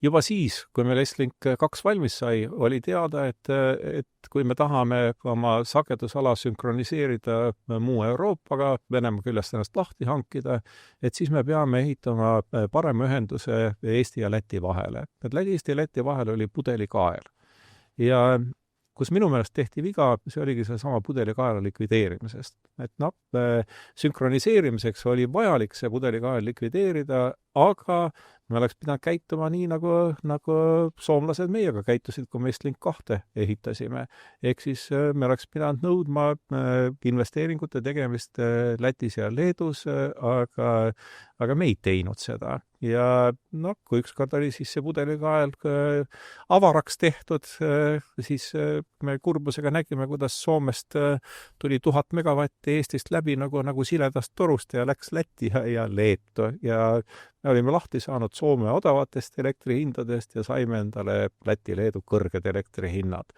Juba siis, kui meil Estlink 2 valmis sai, oli teada, et kui me tahame oma sagedusala sünkroniseerida muu Euroopaga, Venemaa küljest ennast lahti hankida, et siis me peame ehitama parema ühenduse Eesti ja Läti vahele. Et Eesti ja Läti vahel oli pudelikael. Ja kus minu meelest tehti viga, see oligi seesama pudelikaela likvideerimisest. Et sünkroniseerimiseks oli vajalik see pudelikael likvideerida, aga me oleks pidanud käituma nii, nagu soomlased meiega käitusid, kui me Estlink 2 ehitasime. Ehk siis me oleks pidanud nõudma investeeringute tegemist Lätis ja Leedus, aga me ei teinud seda. Ja kui ükskord oli siis see pudelikael avaraks tehtud, siis me kurbusega nägime, kuidas Soomest tuli 1000 megavatti Eestist läbi nagu siledast torust ja läks Lätti ja Leetu. Ja me olime lahti saanud Soome odavatest elektrihindadest ja saime endale Läti-Leedu kõrged elektrihinnad.